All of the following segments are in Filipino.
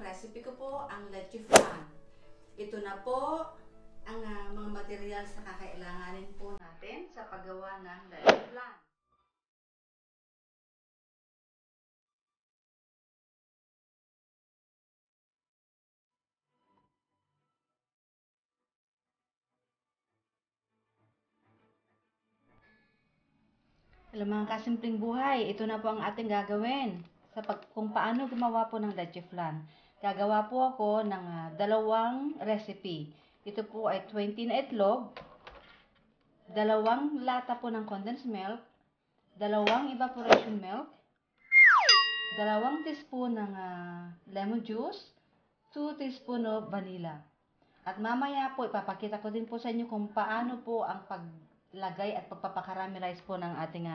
recipe ko po ang leche flan. Ito na po ang mga materials na kakailanganin po natin sa paggawa ng leche flan. Hello mga kasimpleng buhay, ito na po ang ating gagawin kung paano gumawa po ng leche flan. Gagawa po ako ng dalawang recipe. Ito po ay 20 na itlog, dalawang lata po ng condensed milk, dalawang evaporation milk, dalawang teaspoon ng lemon juice, 2 teaspoon of vanilla. At mamaya po ipapakita ko din po sa inyo kung paano po ang paglagay at pagpapakaramelize po ng ating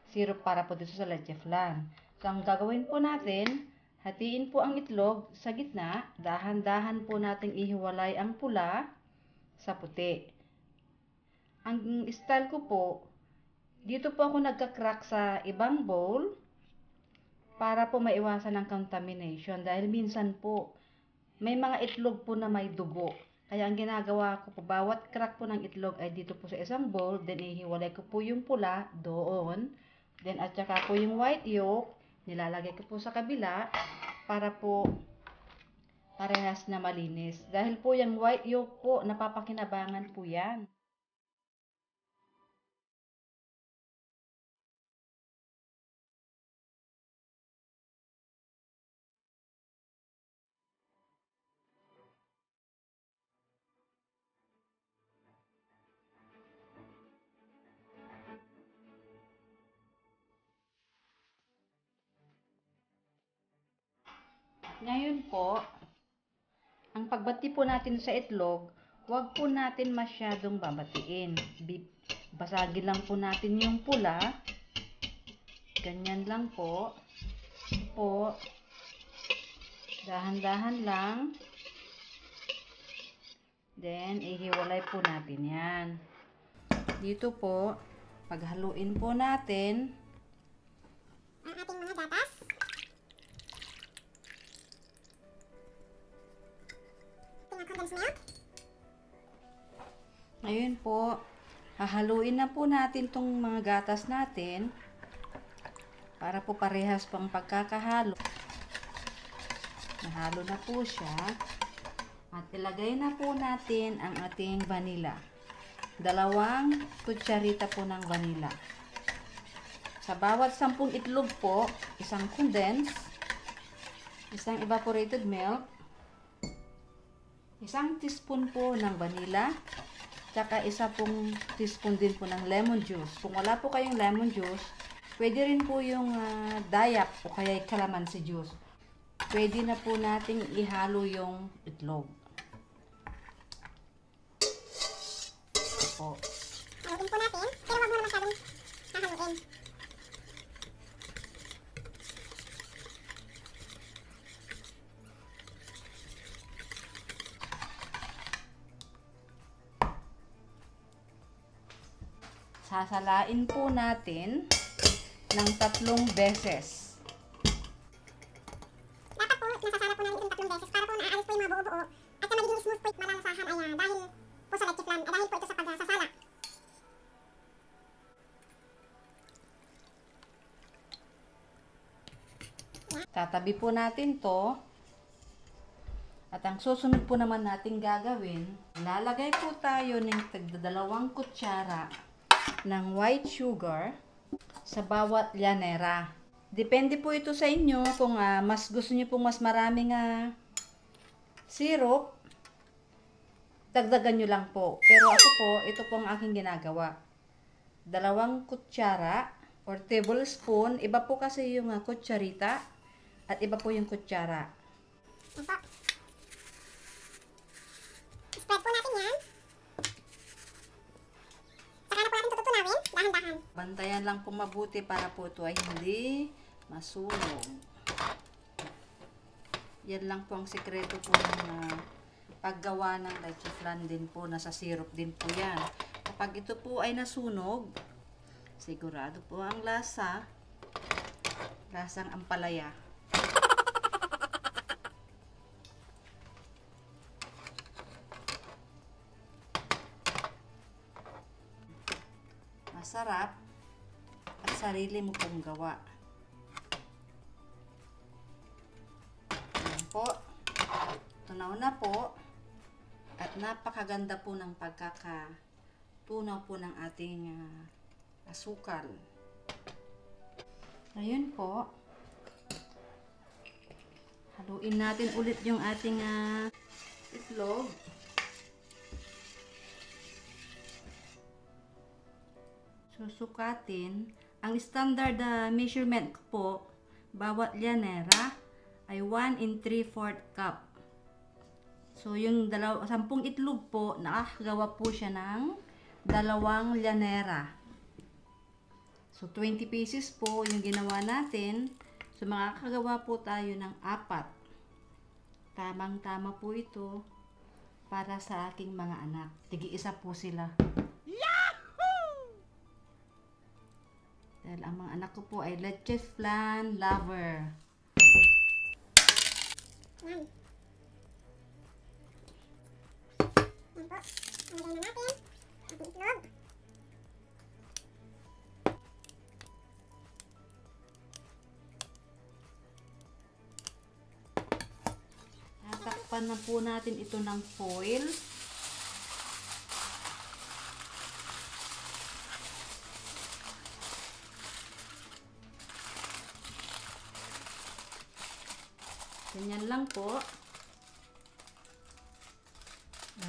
syrup para po dito sa leche flan. So ang gagawin po natin, hatiin po ang itlog sa gitna, dahan-dahan po nating ihiwalay ang pula sa puti. Ang style ko po, dito po ako nagka-crack sa ibang bowl para po maiwasan ang contamination dahil minsan po may mga itlog po na may dugo. Kaya ang ginagawa ko po, bawat crack po ng itlog ay dito po sa isang bowl, then ihiwalay ko po yung pula doon, then at saka po yung white yolk, nilalagay ko po sa kabila para po parehas na malinis. Dahil po yung white yolk po, napapakinabangan po yan. Ngayon po, ang pagbati po natin sa itlog, huwag po natin masyadong babatiin. Basagin lang po natin yung pula. Ganyan lang po. Dahan-dahan lang. Then, ihiwalay po natin yan. Dito po, paghaluin po natin ang ating mga gatas. Condensed milk. Ngayon po, hahaluin na po natin tong mga gatas natin para po parehas pang pagkakahalo. Nahalo na po siya. At ilagay na po natin ang ating vanilla. 2 kutsarita po ng vanilla. Sa bawat 10 itlog po, isang condensed, isang evaporated milk, isang teaspoon po ng vanilla, tsaka isa pong teaspoon din po ng lemon juice. Kung wala po kayong lemon juice, pwede rin po yung dayak o kaya calamansi juice. Pwede na po nating ihalo yung itlog. Po. Haluin po natin, pero wag mo na masyadong hahaluin. Sasalain po natin ng 3 beses. Dapat po, nasasala po natin itong 3 beses para po naaalis po yung mga buo-buo. At na magiging smooth po yung malalasahan ay dahil po sa leche flan, dahil po ito sa pagsasala. Tatabi po natin to. At ang susunod po naman natin gagawin, lalagay po tayo ng 2 kutsara ng white sugar sa bawat llanera. Depende po ito sa inyo kung mas gusto niyo pong mas maraming syrup, dagdagan nyo lang po. Pero ako po, ito po ang aking ginagawa. 2 kutsara or tablespoon, iba po kasi yung kutsarita at iba po yung kutsara. Yan po. Spread po natin yan. Saka na po natin tututunawin, dahan-dahan. Bantayan lang po mabuti para po ito ay hindi masunog. Yan lang po ang sikreto po ng paggawa ng leche flan din po. Nasa syrup din po yan. Kapag ito po ay nasunog, sigurado po ang lasang ampalaya. masarap at sarili mo pong gawa. Ayan po. Tunaw na po. At napakaganda po ng pagkakatunaw po ng ating asukal. Ayun po. Haluin natin ulit yung ating itlog. Susukatin. Ang standard measurement po, bawat llanera ay 1 3/4 cup. So, yung 10 itlog po, nakakagawa po siya ng 2 llanera. So, 20 pieces po yung ginawa natin. So, makakagawa po tayo ng 4. Tamang-tama po ito para sa aking mga anak. Tig-isa po sila. Yahoo! Dahil ang mga anak ko po ay leche flan lover. Yan. Yan po. Nilagay na natin. Ating itlog. Tatakpan na po natin ito ng foil. Ganyan lang po.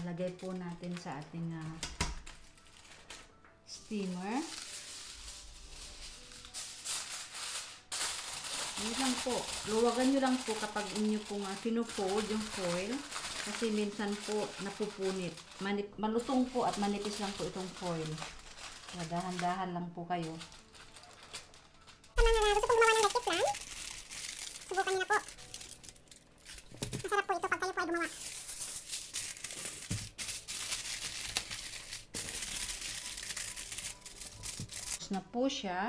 Lalagay po natin sa ating steamer. Yun lang po. Luwagan nyo lang po kapag inyo pong sino-fold yung foil. Kasi minsan po napupunit. Malutong po at manipis lang po itong foil. Dahan-dahan lang po kayo. Sa mga gusto pong gumawa ng leche flan, subukan nyo na po. Masarap po ito pag kayo po ay gumawa. Tapos na po siya.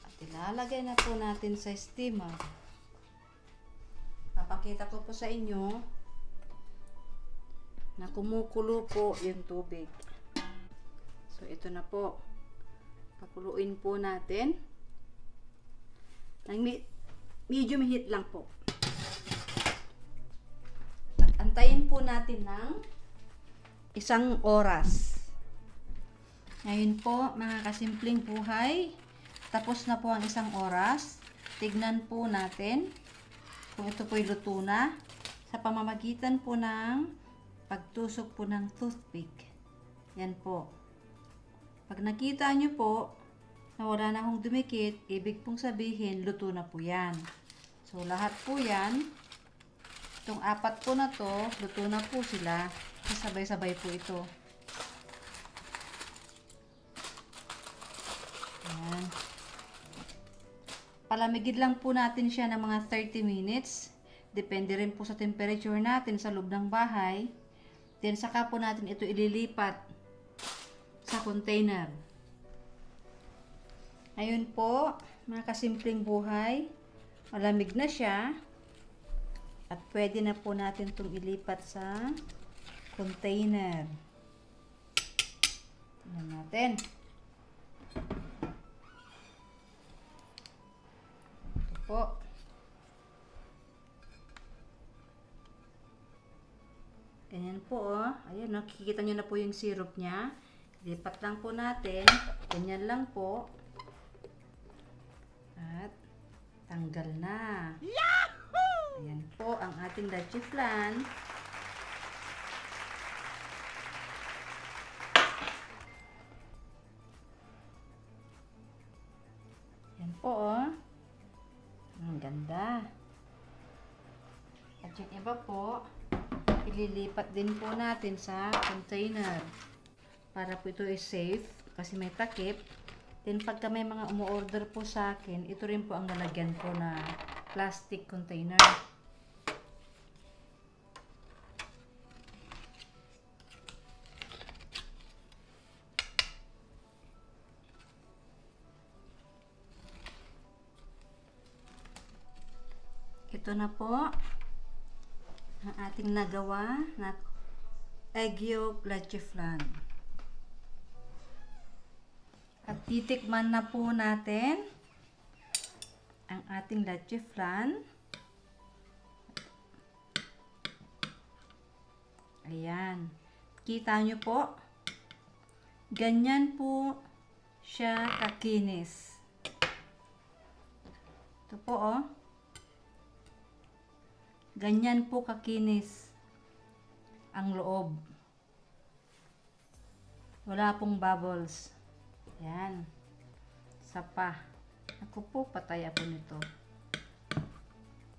At ilalagay na po natin sa steamer. Papakita ko po sa inyo na kumukulo po yung tubig. So, ito na po. Pakuluin po natin. Medium heat lang po. At antayin po natin ng 1 oras. Ngayon po, mga kasimpleng buhay, tapos na po ang 1 oras. Tignan po natin kung ito po'y luto na sa pamamagitan po ng pagtusok po ng toothpick. Yan po. Pag nakita nyo po na wala na akong dumikit, ibig pong sabihin, luto na po yan. So, lahat po yan, itong 4 po na to, luto na po sila. Sabay-sabay po ito. Yan. Palamigin lang po natin siya ng mga 30 minutes. Depende rin po sa temperature natin sa loob ng bahay. Then, saka po natin ito ililipat sa container. Ayun po, mga kasimpleng buhay, malamig na siya at pwede na po natin itong ilipat sa container. Tingnan natin. Ito po. Ganyan po, oh. Ayan, nakikita nyo na po yung syrup niya. Lipat lang po natin. Ganyan lang po. At tanggal na. Yahoo! Ayan po ang ating leche flan. Ayan po, oh. Ang ganda. At yung iba po, ililipat din po natin sa container para po ito is safe kasi may takip. Then pagka may mga umu-order po sa akin, ito rin po ang lalagyan po na plastic container. Ito na po ang ating nagawa na egg yolk leche flan. At titikman na po natin ang ating leche flan. Ayan. Kita nyo po? Ganyan po siya kakinis. Ito po, oh. Ganyan po kakinis ang loob. Wala pong bubbles. Ayan. Sapa. Ako po, patay ako nito.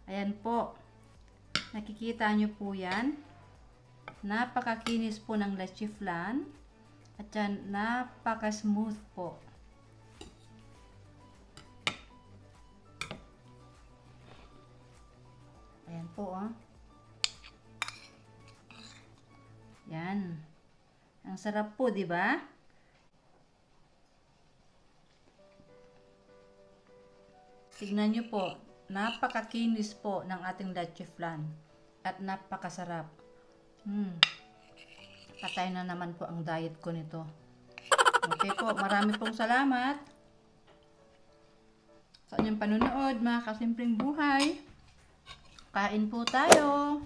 Ayan po. Nakikita nyo po yan. Napakakinis po ng leche flan. At yan, napaka-smooth po. Ayan po, oh. Yan. Ang sarap po, di ba? Tignan nyo po, napakakinis po ng ating leche flan. At napakasarap. Patay na naman po ang diet ko nito. Okay po, marami pong salamat sa inyong panunood, mga kasimpleng buhay. Kain po tayo.